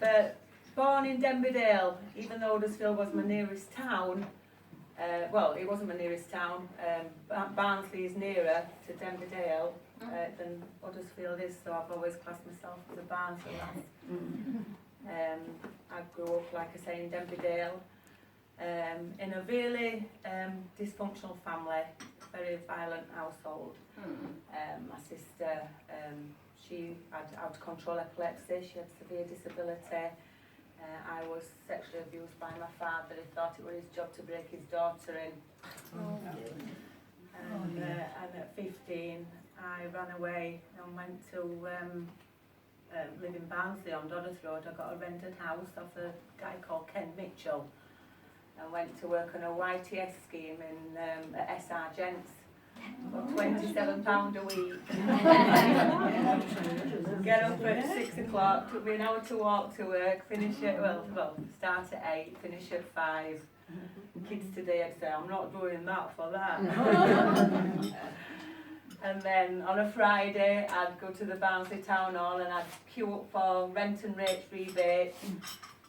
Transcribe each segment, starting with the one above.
But born in Denbydale, even though Huddersfield was my nearest town, well, it wasn't my nearest town, Barnsley is nearer to Denbydale than Huddersfield is, so I've always classed myself as a Barnsley lass. I grew up, like I say, in Denbydale, in a really dysfunctional family, very violent household. My sister, she had out-of-control epilepsy, she had severe disability. I was sexually abused by my father. He thought it was his job to break his daughter in. And at 15, I ran away and went to live in Barnsley on Dodder's Road. I got a rented house off a guy called Ken Mitchell. I went to work on a YTS scheme in at SR Gents for £27 a week. Get up at 6 o'clock, took me an hour to walk to work, finish at, start at 8, finish at 5. Kids today I'd say, I'm not doing that for that. And then on a Friday I'd go to the Barnsley Town Hall and I'd queue up for rent and rates rebate.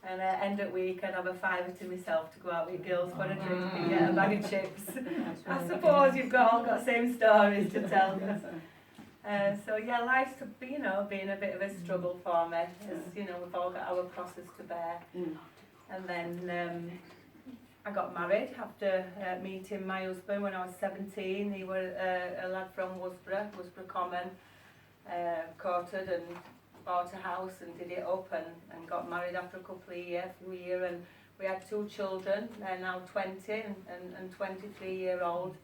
And at end of week I'd have a fiver to myself to go out with girls for a drink and get a bag of chips. I suppose you've all got same stories to tell. So yeah, life's been a bit of a struggle for me, as we've all got our crosses to bear. And then I got married after meeting my husband when I was 17. He was a lad from Worsborough Common, courted and bought a house and did it up and got married after a couple of years, and we had 2 children. They're now 20 and 23-year-old.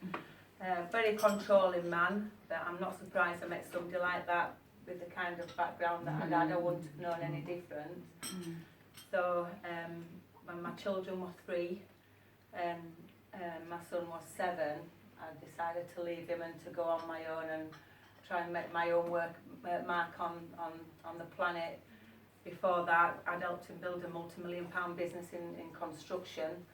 Very controlling man, but I'm not surprised I met somebody like that with the kind of background that I had. I wouldn't have known any different. So when my children were 3 and my son was 7, I decided to leave him and to go on my own and try and make my own mark on the planet. Before that, I'd helped him build a multi-million-pound business in construction.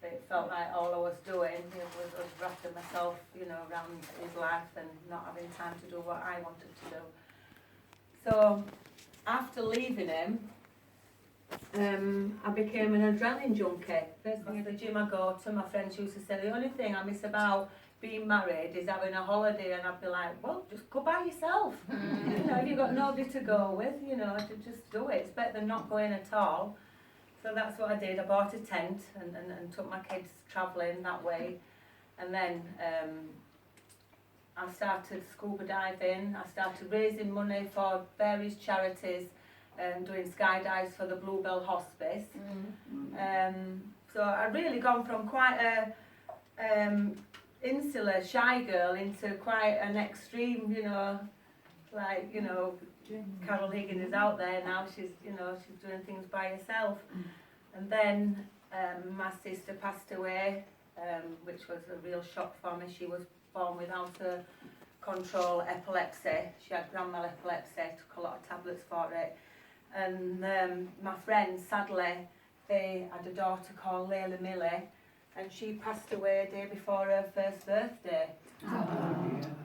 It felt like all I was doing was wrapping myself, around his life and not having time to do what I wanted to do. So after leaving him, I became an adrenaline junkie. First thing at the gym I go to, my friends used to say, the only thing I miss about being married is having a holiday, and I'd be like, well, just go by yourself. If you've got nobody to go with, to just do it. It's better than not going at all. So that's what I did. I bought a tent and took my kids travelling that way. And then I started scuba diving. I started raising money for various charities and doing skydives for the Bluebell Hospice. So I'd really gone from quite a insular, shy girl into quite an extreme, Carol Higgin is out there now, she's doing things by herself. And then my sister passed away, which was a real shock for me. She was born with out-of-control epilepsy. She had grand mal epilepsy, took a lot of tablets for it. And my friends, sadly, they had a daughter called Layla Millie, and she passed away a day before her first birthday. I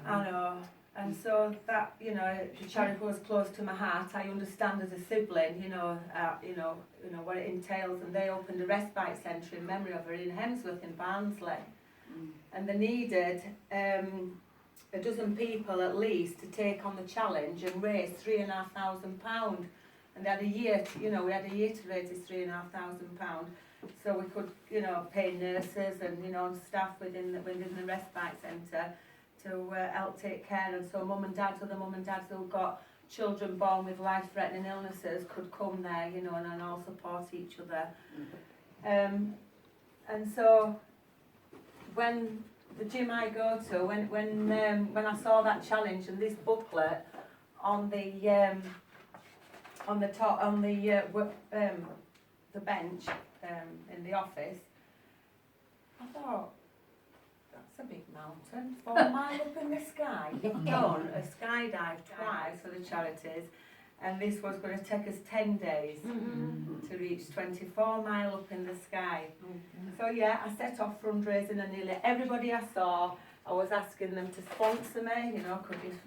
know. And so that, the charity was close to my heart. I understand as a sibling, what it entails. And they opened a respite centre in memory of her in Hemsworth in Barnsley. And they needed a dozen people at least to take on the challenge and raise £3,500. And they had a year, we had a year to raise this £3,500. So we could, pay nurses and, staff within the respite centre to help take care. And so other mum and dads who got children born with life-threatening illnesses could come there, and all support each other. And so when the gym I go to, when I saw that challenge and this booklet on the top on the bench in the office, I thought, that's a big mountain, 4 miles up in the sky. You've done a skydive twice for the charities, and this was going to take us 10 days to reach 24 miles up in the sky. So yeah, I set off fundraising, and nearly everybody I saw, I was asking them to sponsor me, could you,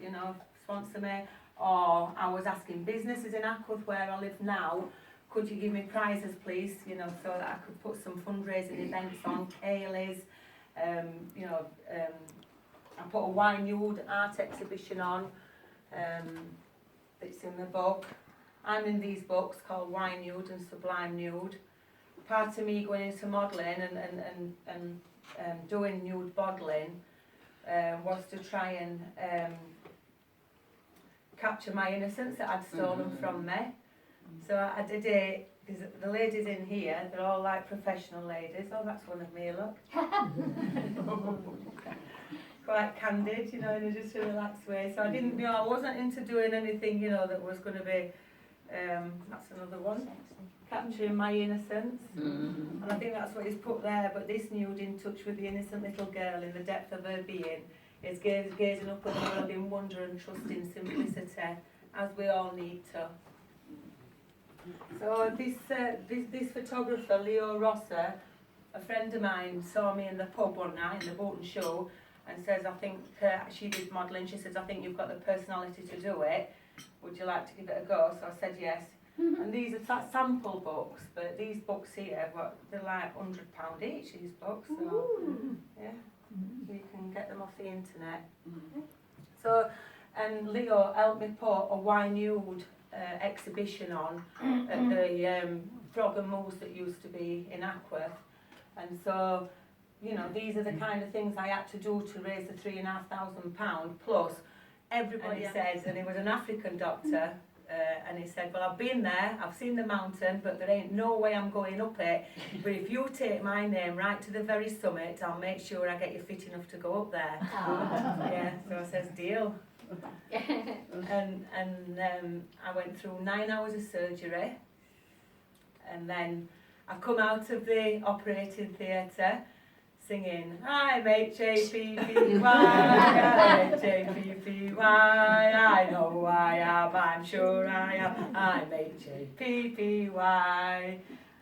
sponsor me? Or I was asking businesses in Ackworth where I live now, could you give me prizes please, you know, so that I could put some fundraising events on, Kayleys, you know, I put a wine nude art exhibition on, it's in the book. I'm in these books called Wine Nude and Sublime Nude. Part of me going into modelling and doing nude modelling was to try and capture my innocence that I'd stolen from me. So I did it. The ladies in here, they're all like professional ladies. Oh, that's one of me, look. Quite candid, you know, in just a relaxed way. So I didn't, you know, I wasn't into doing anything, you know, that was going to be, that's another one, capturing my innocence. And I think that's what he's put there, but this nude in touch with the innocent little girl in the depth of her being is gazing up at the world in wonder and trusting simplicity, as we all need to. So this photographer, Leo Rosser, a friend of mine saw me in the pub one night in the boat and show and says, I think, she did modelling, she says, I think you've got the personality to do it, would you like to give it a go? So I said yes. And these are sample books, but these books here, they're like £100 each, these books, so yeah, so you can get them off the internet. So, and Leo helped me put a wine nude exhibition on at the Frog and Moose that used to be in Ackworth, and so, you know, these are the kind of things I had to do to raise the £3,500, plus everybody says, and he was an African doctor, and he said, well, I've been there, I've seen the mountain, but there ain't no way I'm going up it, but if you take my name right to the very summit, I'll make sure I get you fit enough to go up there. Yeah, so I says, deal. And I went through 9 hours of surgery, and then I come out of the operating theatre singing, I'm H-A-P-P-Y, I'm H-A-P-P-Y, I know who I am, I'm sure I am, I'm H-A-P-P-Y.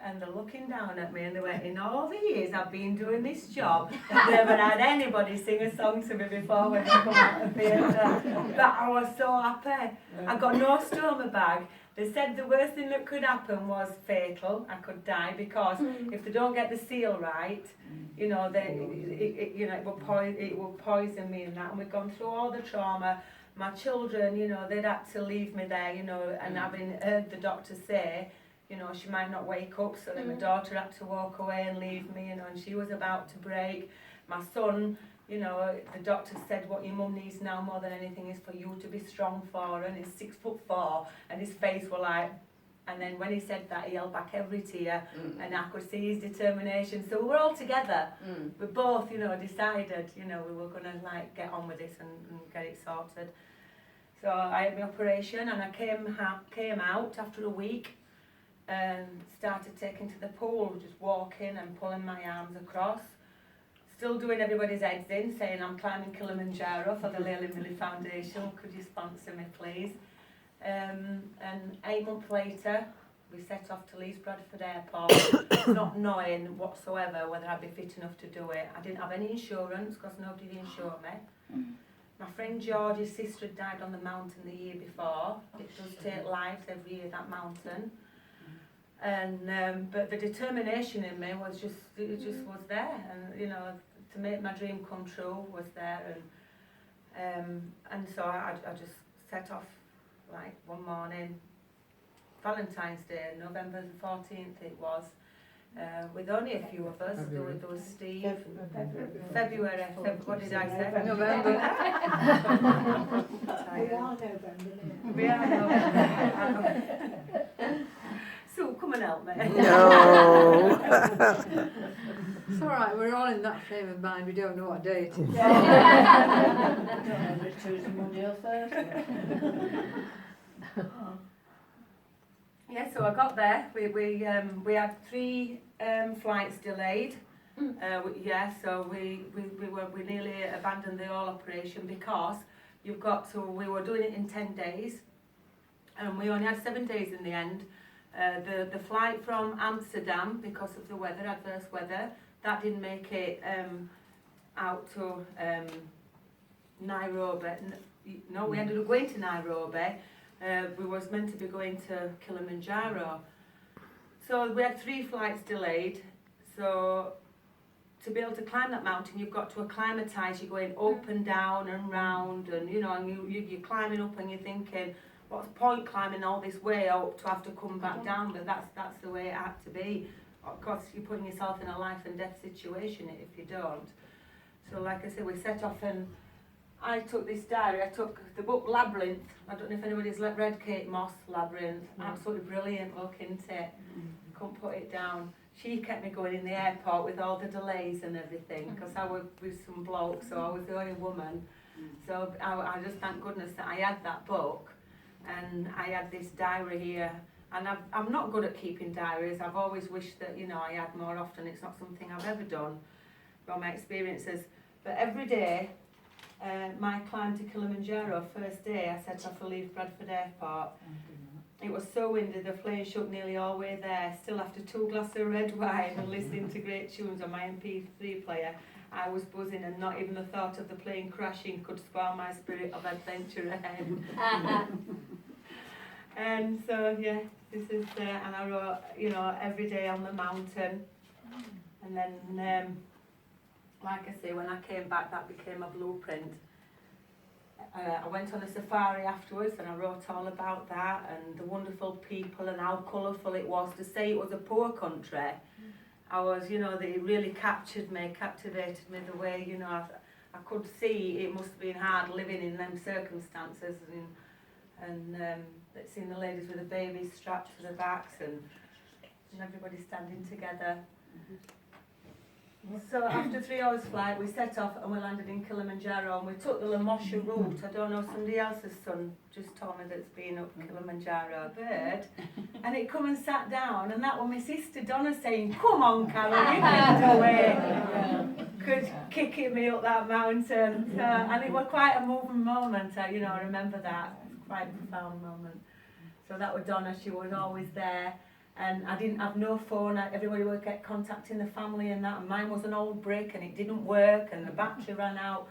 And they're looking down at me and they went, in all the years I've been doing this job, I've never had anybody sing a song to me before when they come out of theatre. But I was so happy. I got no stoma bag. They said the worst thing that could happen was fatal. I could die because if they don't get the seal right, you know, it will poison me and that. And we've gone through all the trauma. My children, you know, they'd had to leave me there, you know, and having heard the doctor say, you know, she might not wake up, so then my daughter had to walk away and leave me, you know, and she was about to break. My son, you know, the doctor said what your mum needs now more than anything is for you to be strong for her, and he's 6'4", and his face were like, and then when he said that, he held back every tear, and I could see his determination. So we were all together. We both, you know, decided, you know, we were going to like get on with this and get it sorted. So I had my operation, and I came out after a week and started taking to the pool, just walking and pulling my arms across. Still doing everybody's heads in, saying I'm climbing Kilimanjaro for the Lily Millie Foundation, could you sponsor me please? And 8 months later, we set off to Leeds Bradford Airport, not knowing whatsoever whether I'd be fit enough to do it. I didn't have any insurance because nobody insure me. My friend George's sister had died on the mountain the year before. It does take lives every year, that mountain. And but the determination in me was just was there, and you know, to make my dream come true was there, and so I just set off like one morning, Valentine's Day, November the 14th it was, with only a few of us. There was Steve. February. What did I say? November. We are November. So come and help me. No. It's all right, we're all in that frame of mind, we don't know what day it is. Yeah, so I got there. We had 3 flights delayed. So we nearly abandoned the whole operation because we were doing it in 10 days, and we only had 7 days in the end. The flight from Amsterdam, because of the weather, adverse weather, that didn't make it out to Nairobi. No, we ended up going to Nairobi. We was meant to be going to Kilimanjaro. So we had 3 flights delayed. So to be able to climb that mountain, you've got to acclimatise. You're going up and down and round, and you know, and you're climbing up, and you're thinking, what's the point climbing all this way up to have to come back down? But that's the way it had to be. Of course, you're putting yourself in a life and death situation if you don't. So like I said, we set off, and I took this diary. I took the book Labyrinth. I don't know if anybody's read Kate Moss' Labyrinth. Absolutely brilliant book, isn't it? Couldn't put it down. She kept me going in the airport with all the delays and everything, because I was with some blokes, so I was the only woman. So I just thank goodness that I had that book, and I had this diary here. And I'm not good at keeping diaries. I've always wished that, you know, I had more often. It's not something I've ever done from my experiences. But every day, my climb to Kilimanjaro, first day, I set off to leave Bradford Airport. It was so windy, the plane shook nearly all the way there. Still, after 2 glasses of red wine and listening to great tunes on my MP3 player, I was buzzing, and not even the thought of the plane crashing could spoil my spirit of adventure ahead. And so, yeah, this is, and I wrote, you know, every day on the mountain. And then, like I say, when I came back, that became a blueprint. I went on a safari afterwards, and I wrote all about that and the wonderful people and how colourful it was. To say it was a poor country, I was, you know, that it really captivated me the way, you know, I could see it must have been hard living in them circumstances, and seeing the ladies with the babies strapped to their backs, and everybody standing together. So after 3 hours flight, we set off and we landed in Kilimanjaro, and we took the Lamosha route. I don't know, somebody else's son just told me that's been up Kilimanjaro, a bird, and it come and sat down, and that was my sister Donna saying, "Come on, Carol, you can do it." Could kicking me up that mountain, and it was quite a moving moment. You know, I remember that, quite a profound moment. So that was Donna. She was always there. And I didn't have no phone. Everybody would get contacting the family and that, and mine was an old brick and it didn't work and the battery ran out.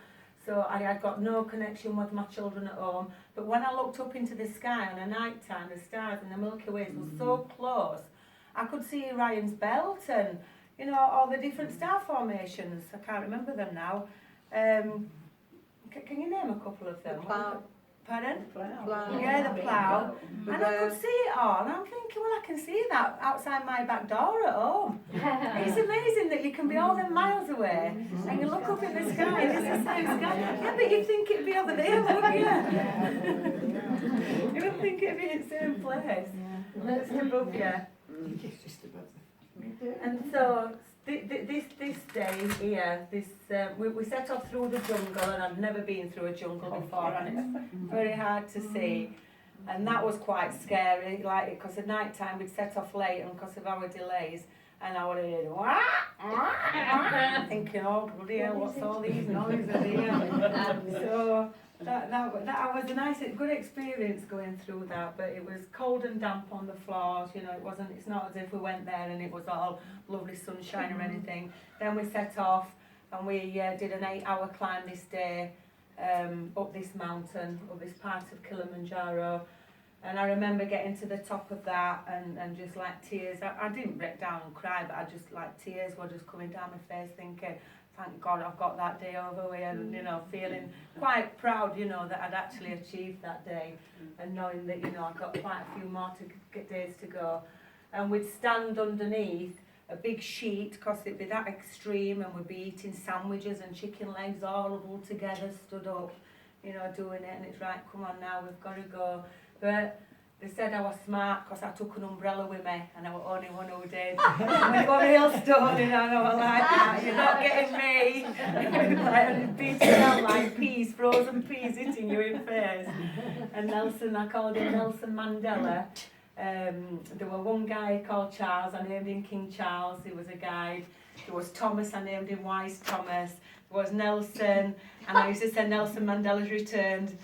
So I had got no connection with my children at home. But when I looked up into the sky on a night time, the stars and the Milky Ways were so close. I could see Orion's belt and, you know, all the different star formations. I can't remember them now. Can you name a couple of them? The Plough. Pardon? Plough. Yeah, the Plough. And I could see it all, and I'm thinking, well, I can see that outside my back door at home. It's amazing that you can be all them miles away, and you look up in the sky, and it's the same sky. Yeah, but you'd think it'd be over there, wouldn't you? You wouldn't think it'd be in the same place. That's above you. And so, this day here, we set off through the jungle, and I've never been through a jungle before, and it's very hard to see, and that was quite scary, like, because at night time we'd set off late, and because of our delays, and I would hear thinking, oh bloody hell, what's all these noises here? So that was a nice, good experience going through that, but it was cold and damp on the floors, you know, it's not as if we went there and it was all lovely sunshine or anything. Then we set off, and we did an 8-hour climb this day, up this mountain, up this part of Kilimanjaro. And I remember getting to the top of that, and just like tears, I didn't break down and cry, but I just, like, tears were just coming down my face, thinking, thank God I've got that day over with, and, you know, feeling quite proud, you know, that I'd actually achieved that day, and knowing that, you know, I've got quite a few more days to go. And we'd stand underneath a big sheet, because it'd be that extreme, and we'd be eating sandwiches and chicken legs all together, stood up, you know, doing it, and it's right, come on now, we've got to go. But they said I was smart because I took an umbrella with me, and I was only one who did. And we got real stoned, and I was like, that, you're not getting me. Like, beating out like peas, frozen peas hitting you in the face. And Nelson, I called him Nelson Mandela. There was one guy called Charles, I named him King Charles, he was a guide. There was Thomas, I named him Wise Thomas. There was Nelson, and I used to say Nelson Mandela's returned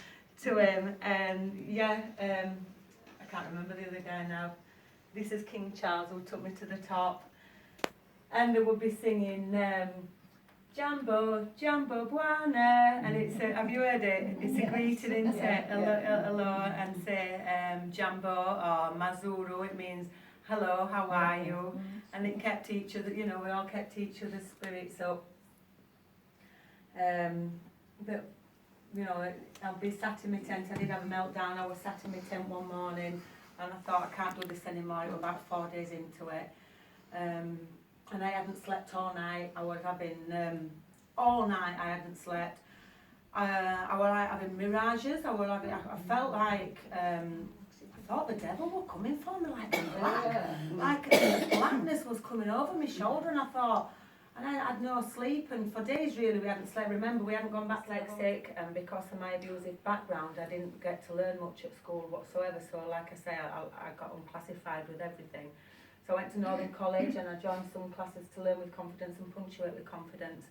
to him, and yeah, I can't remember the other guy now. This is King Charles, who took me to the top, and they would be singing Jambo, Jambo Buana, and it's have you heard it? It's a greeting, isn't it? Hello, and say Jambo or Mazuru, it means hello, how are you? And it kept each other, you know, we all kept each other's spirits up. But, you know, I'll be sat in my tent. I did have a meltdown. I was sat in my tent one morning and I thought, I can't do this anymore. It was about 4 days into it. And I hadn't slept all night. I was having, all night I hadn't slept. I was like having mirages. I felt like, I thought the devil was coming for me, like blackness was coming over my shoulder, and I thought, and I had no sleep, and for days really we hadn't slept. Remember, we hadn't gone back to sick, and because of my abusive background, I didn't get to learn much at school whatsoever. So, like I say, I got unclassified with everything. So I went to Northern College, and I joined some classes to learn with confidence and punctuate with confidence.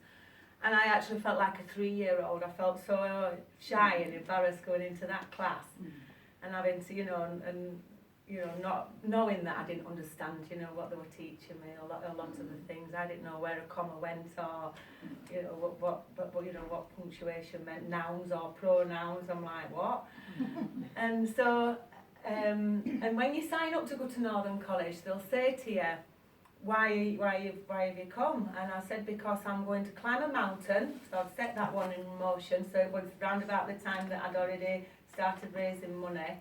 And I actually felt like a 3-year-old. I felt so shy and embarrassed going into that class. And having to, you know, and you know, not knowing that I didn't understand, you know, what they were teaching me, a lot of the things. I didn't know where a comma went, or, you know, what you know, what punctuation meant, nouns or pronouns. I'm like, what? And so, and when you sign up to go to Northern College, they'll say to you, why have you come? And I said, because I'm going to climb a mountain. So I've set that one in motion. So it was round about the time that I'd already started raising money.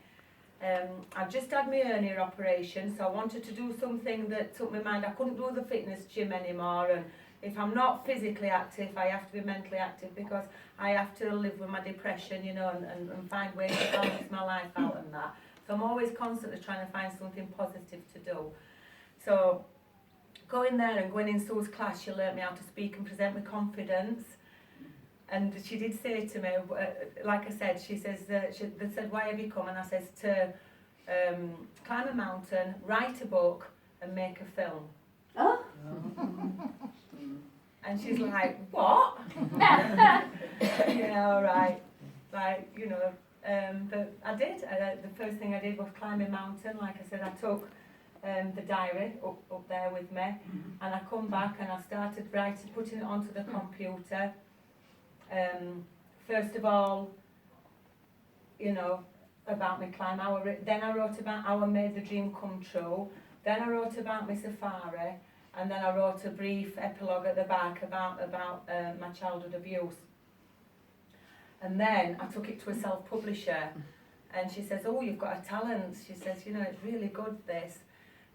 I've just had my hernia operation, so I wanted to do something that took my mind. I couldn't do the fitness gym anymore, and if I'm not physically active, I have to be mentally active, because I have to live with my depression, you know, and find ways to balance my life out and that. So I'm always constantly trying to find something positive to do. So going there and going in Sue's class, she learnt me how to speak and present with confidence. And she did say to me, like I said, she says, they said, why have you come? And I says, to climb a mountain, write a book, and make a film. Oh. And she's like, what? Yeah, all right. Like, you know, but I did. The first thing I did was climb a mountain. Like I said, I took the diary up there with me, and I come back and I started writing, putting it onto the computer. First of all, you know, about my climb. Then I wrote about how I made the dream come true. Then I wrote about my safari, and then I wrote a brief epilogue at the back about my childhood abuse. And then I took it to a self-publisher, and she says, "Oh, you've got a talent." She says, "You know, it's really good, this.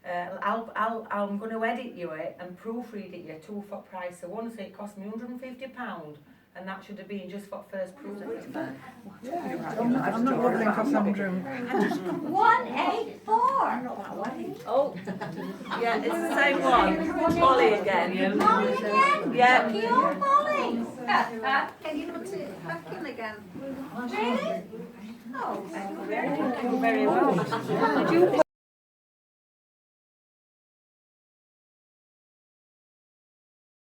I'm going to edit you it and proofread it you 2 for price of 1, so it cost me £150, and that should have been just for first proofreading." I'm not looking for some drink. 184. Oh, yeah, it's the same one. Molly again. Molly again? Yeah. Pure Molly. Can you put it back in again? Really? Oh, Thank you very much.